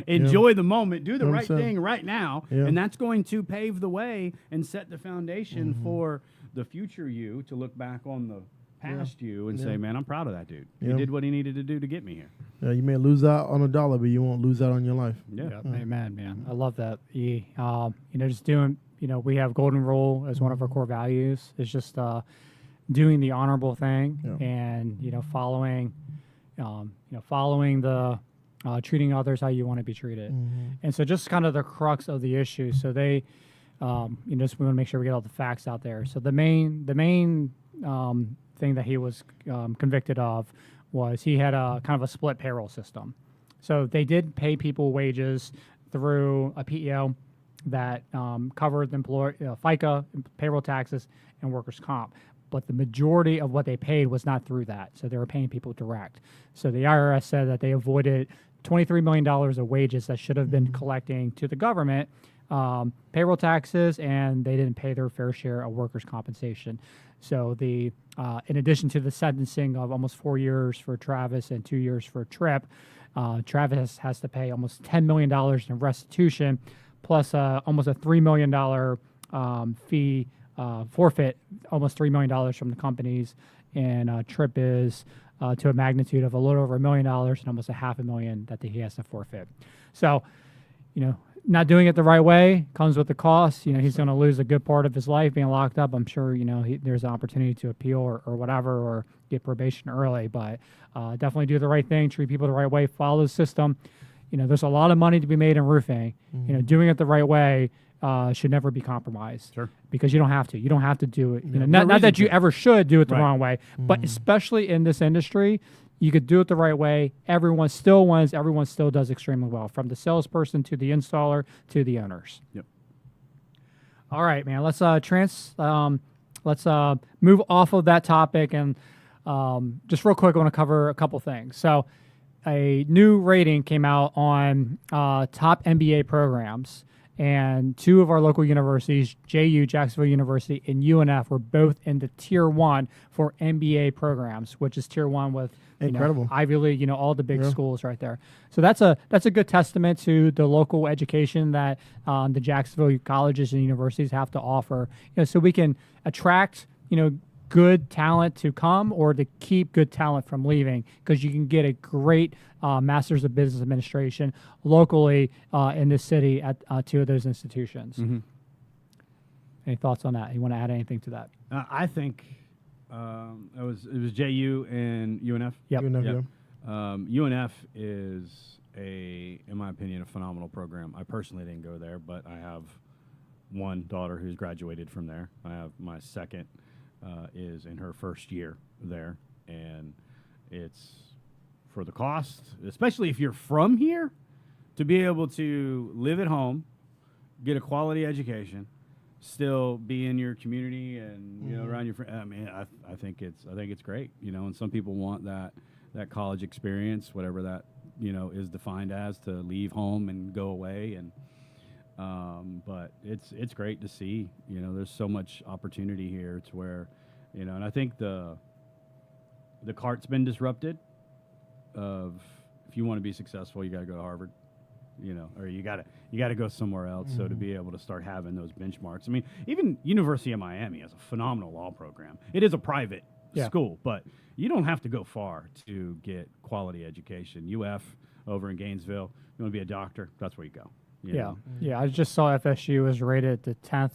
Speaker 3: enjoy the moment. Do the right
Speaker 2: 100%.
Speaker 3: thing right now, and that's going to pave the way and set the foundation for the future you to look back on the past you and say, "Man, I'm proud of that dude. He did what he needed to do to get me here."
Speaker 2: Yeah, you may lose out on $1, but you won't lose out on your life.
Speaker 3: Yeah.
Speaker 1: Amen, man. I love that. You know, just doing. You know, we have golden rule as one of our core values. It's just doing the honorable thing and following the treating others how you want to be treated. And so just kind of the crux of the issue. So they just we want to make sure we get all the facts out there. So the main thing that he was convicted of was he had a kind of a split payroll system. So they did pay people wages through a PEO that covered the FICA, payroll taxes, and workers' comp. But the majority of what they paid was not through that. So they were paying people direct. So the IRS said that they avoided $23 million of wages that should have been collecting to the government, payroll taxes, and they didn't pay their fair share of workers' compensation. So in addition to the sentencing of almost 4 years for Travis and 2 years for Tripp, Travis has to pay almost $10 million in restitution, plus almost a $3 million fee forfeit, almost $3 million from the companies, and Tripp is to a magnitude of a little over $1 million and almost a $500,000 that he has to forfeit. So, not doing it the right way comes with the cost. He's going to lose a good part of his life being locked up. I'm sure, there's an opportunity to appeal or whatever, or get probation early, but definitely do the right thing, treat people the right way, follow the system. There's a lot of money to be made in roofing. Doing it the right way should never be compromised. Sure. Because you don't have to. You don't have to do it. Not that you ever should do it the wrong way, but especially in this industry, you could do it the right way. Everyone still wins. Everyone still does extremely well, from the salesperson to the installer to the owners. Yep. All right, man. Let's move off of that topic, and just real quick, I want to cover a couple things. So, a new rating came out on top MBA programs, and two of our local universities, JU, Jacksonville University, and UNF, were both in the Tier 1 for MBA programs, which is Tier 1 with
Speaker 2: incredible
Speaker 1: Ivy League, all the big schools right there. So that's a good testament to the local education that the Jacksonville colleges and universities have to offer, so we can attract, good talent to come or to keep good talent from leaving, because you can get a great Master's of Business Administration locally in this city at two of those institutions. Any thoughts on that? You want to add anything to that?
Speaker 3: I think it was JU and UNF.
Speaker 1: Yep.
Speaker 3: UNF is in my opinion, a phenomenal program. I personally didn't go there, but I have one daughter who's graduated from there. I have my second is in her first year there, and it's for the cost, especially if you're from here, to be able to live at home, get a quality education, still be in your community and around your friends. I mean, I think it's great, and some people want that college experience, whatever that is defined as, to leave home and go away, and but it's great to see. There's so much opportunity here to where, and I think the cart's been disrupted. Of, if you want to be successful, you got to go to Harvard, or you got to go somewhere else. So to be able to start having those benchmarks. I mean, even University of Miami has a phenomenal law program. It is a private school, but you don't have to go far to get quality education. UF over in Gainesville, you want to be a doctor, that's where you go. You know?
Speaker 1: Yeah. I just saw FSU was rated the 10th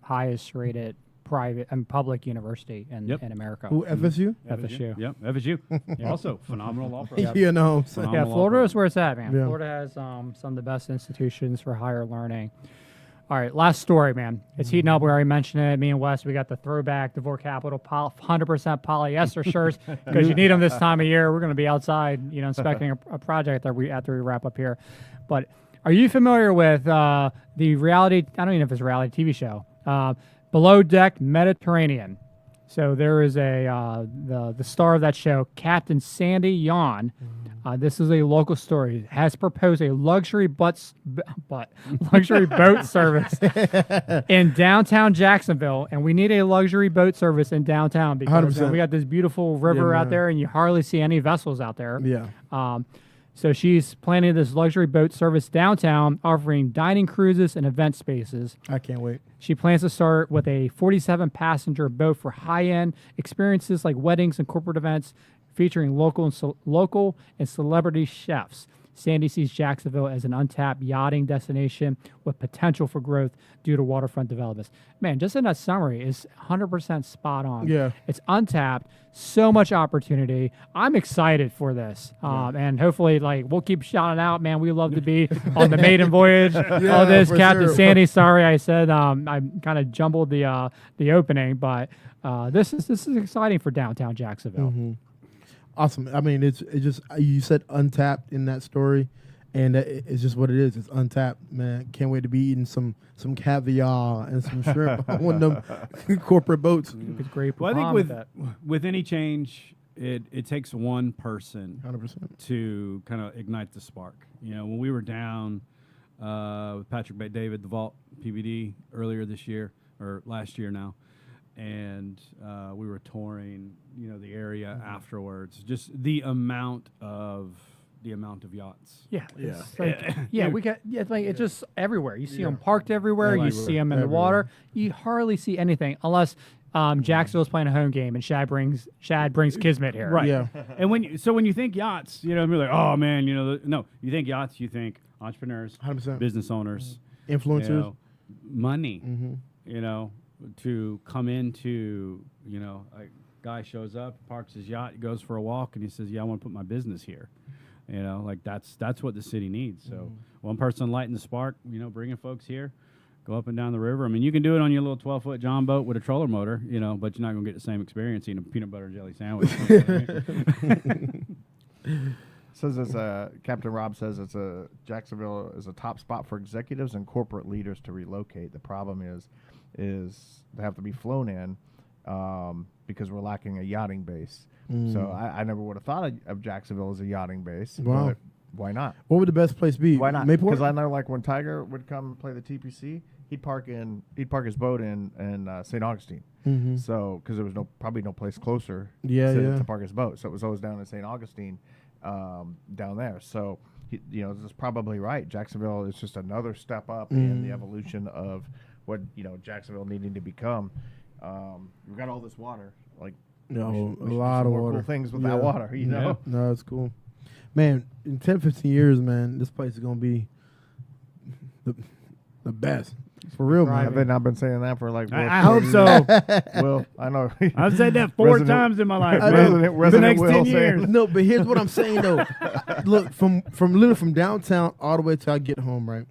Speaker 1: highest rated private and public university in America.
Speaker 2: Who, FSU?
Speaker 1: FSU.
Speaker 3: Yep, FSU. Also, phenomenal law program.
Speaker 1: Florida is where it's at, man.
Speaker 2: Yeah.
Speaker 1: Florida has some of the best institutions for higher learning. All right, last story, man. It's heating up. We already mentioned it. Me and Wes, we got the throwback DeVore Capital 100% polyester shirts because you need them this time of year. We're going to be outside, inspecting a project after we wrap up here. But are you familiar with the reality? I don't even know if it's a reality TV show. Below Deck Mediterranean. So there is the star of that show, Captain Sandy Yawn. This is a local story. Has proposed a luxury luxury boat service in downtown Jacksonville, and we need a luxury boat service in downtown because
Speaker 2: 100%.
Speaker 1: we got this beautiful river out
Speaker 2: man.
Speaker 1: there, and you hardly see any vessels out there.
Speaker 2: Yeah.
Speaker 1: So she's planning this luxury boat service downtown, offering dining cruises and event spaces.
Speaker 2: I can't wait.
Speaker 1: She plans to start with a 47-passenger boat for high-end experiences like weddings and corporate events, featuring local and celebrity chefs. Sandy sees Jacksonville as an untapped yachting destination with potential for growth due to waterfront developments. Man, just in that summary is 100% spot on.
Speaker 2: Yeah.
Speaker 1: It's untapped, so much opportunity. I'm excited for this. And hopefully, we'll keep shouting out, man, we love to be on the maiden voyage.
Speaker 2: Yeah,
Speaker 1: All this,
Speaker 2: for
Speaker 1: Captain
Speaker 2: sure.
Speaker 1: Sandy, sorry I said, I kind of jumbled the opening, but this is exciting for downtown Jacksonville.
Speaker 2: Mm-hmm. Awesome. I mean, it's just you said untapped in that story, and it's just what it is. It's untapped, man. Can't wait to be eating some caviar and some shrimp on one of them corporate boats.
Speaker 1: It's great.
Speaker 3: Well, I think
Speaker 1: with that.
Speaker 3: with any change, it takes one person
Speaker 2: 100%.
Speaker 3: to kind of ignite the spark. When we were down with Patrick David, the Vault PBD earlier this year or last year now, and we were touring, the area afterwards. Just the amount of yachts.
Speaker 1: Yeah,
Speaker 2: Yeah.
Speaker 1: it's like, we got. Yeah, it's just everywhere. You see
Speaker 2: Yeah.
Speaker 1: them parked everywhere. You
Speaker 2: Everywhere.
Speaker 1: see them in the
Speaker 2: Everywhere.
Speaker 1: water. You hardly see anything unless Jacksonville's playing a home game and Shad brings Kismet here.
Speaker 3: Right.
Speaker 2: Yeah.
Speaker 3: And when you think yachts, you're like, oh man, no. You think yachts, you think entrepreneurs,
Speaker 2: 100%.
Speaker 3: business owners,
Speaker 2: Influencers.
Speaker 3: money.
Speaker 2: Mm-hmm.
Speaker 3: To come into, a guy shows up, parks his yacht, goes for a walk, and he says, yeah, I want to put my business here. That's what the city needs. So one person lighting the spark, bringing folks here, go up and down the river. I mean, you can do it on your little 12-foot John boat with a troller motor, but you're not going to get the same experience eating a peanut butter and jelly sandwich.
Speaker 4: Says Captain Rob says Jacksonville is a top spot for executives and corporate leaders to relocate. The problem is they have to be flown in because we're lacking a yachting base. So I never would have thought of Jacksonville as a yachting base.
Speaker 2: Wow.
Speaker 4: But why not?
Speaker 2: What would the best place be?
Speaker 4: Why not?
Speaker 2: Mayport?
Speaker 4: Because I know, when Tiger would come play the TPC, he'd park his boat in St. Augustine.
Speaker 2: Mm-hmm.
Speaker 4: So because there was probably no place closer
Speaker 2: Yeah.
Speaker 4: to park his boat, so it was always down in St. Augustine, down there. So this is probably right. Jacksonville is just another step up in the evolution of what Jacksonville needing to become. We've got all this water, we should
Speaker 2: a
Speaker 4: do
Speaker 2: lot
Speaker 4: some
Speaker 2: of
Speaker 4: more
Speaker 2: water.
Speaker 4: cool things with that water.
Speaker 2: No, it's cool. Man, in 10, 15 years, man, this place is going to be the best. For real, man.
Speaker 4: Have they not been saying that for
Speaker 3: I hope so.
Speaker 4: Well, I know.
Speaker 3: I've said that 4
Speaker 4: Resident-
Speaker 3: times in my life.
Speaker 2: I
Speaker 3: man.
Speaker 2: know.
Speaker 3: The
Speaker 4: Resident
Speaker 3: next
Speaker 4: Will
Speaker 3: 10
Speaker 4: saying
Speaker 3: years.
Speaker 2: No, but here's what I'm saying, though. Look, from literally from downtown all the way till I get home, right?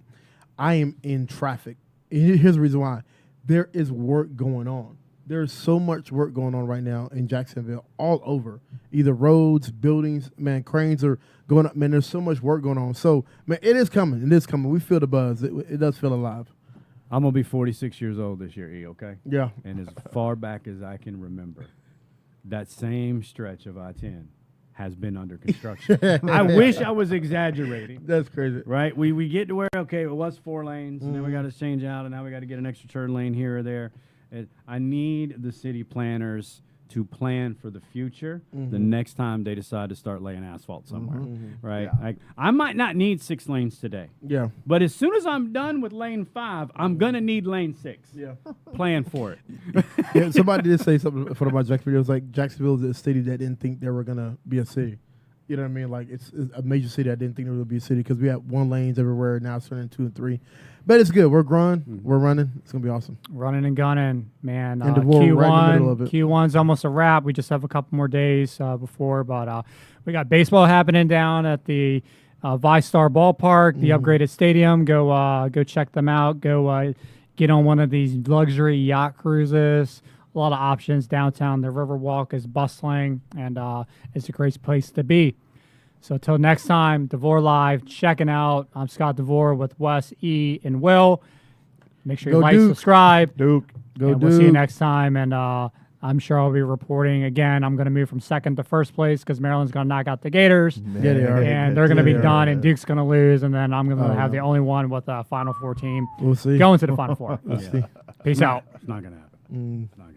Speaker 2: I am in traffic. Here's the reason why. There is work going on. There's so much work going on right now in Jacksonville, all over. Either roads, buildings, man, cranes are going up. Man, there's so much work going on. So, man, it is coming. It is coming. We feel the buzz. It does feel alive.
Speaker 3: I'm going to be 46 years old this year, okay?
Speaker 2: Yeah.
Speaker 3: And as far back as I can remember, that same stretch of I-10 has been under construction. I wish I was exaggerating.
Speaker 2: That's crazy.
Speaker 3: Right? We get to where, okay, it was 4 lanes, and then we got to change out, and now we got to get an extra turn lane here or there. I need the city planners to plan for the future the next time they decide to start laying asphalt somewhere, right?
Speaker 4: Yeah.
Speaker 3: Like, I might not need 6 lanes today,
Speaker 2: Yeah.
Speaker 3: but as soon as I'm done with lane 5, I'm going to need lane 6.
Speaker 2: Yeah.
Speaker 3: Plan for it.
Speaker 2: Yeah, somebody did say something for about Jacksonville. It was like Jacksonville is a city that didn't think they were gonna be a city. You know what I mean? Like it's a major city that didn't think there would be a city because we have 1 lanes everywhere. Now it's turning 2 and 3. But it's good. We're growing. We're running. It's gonna be awesome.
Speaker 1: Running and gunning, man.
Speaker 2: And DeVore right in the middle of it.
Speaker 1: Q1's almost a wrap. We just have a couple more days before, but we got baseball happening down at the ViStar Ballpark, the upgraded stadium. Go check them out. Go get on one of these luxury yacht cruises. A lot of options downtown. The Riverwalk is bustling, and it's a great place to be. So until next time, DeVore Live, checking out. I'm Scott DeVore with Wes, E, and Will. Make sure you
Speaker 2: Go
Speaker 1: like,
Speaker 2: Duke.
Speaker 1: subscribe.
Speaker 4: Duke.
Speaker 2: Go
Speaker 1: And we'll see you
Speaker 2: Duke.
Speaker 1: next time. And I'm sure I'll be reporting again. I'm going to move from second to first place because Maryland's going to knock out the Gators.
Speaker 2: Yeah, they are.
Speaker 1: And they're going to
Speaker 2: Yeah,
Speaker 1: be
Speaker 2: they are.
Speaker 1: done, and Duke's going to lose. And then I'm going to
Speaker 2: Oh,
Speaker 1: have
Speaker 2: no.
Speaker 1: the only one with a Final Four team
Speaker 2: We'll see.
Speaker 1: going to the Final Four.
Speaker 2: We'll see.
Speaker 1: Peace out.
Speaker 3: It's not going to happen.
Speaker 2: Mm.
Speaker 3: It's not gonna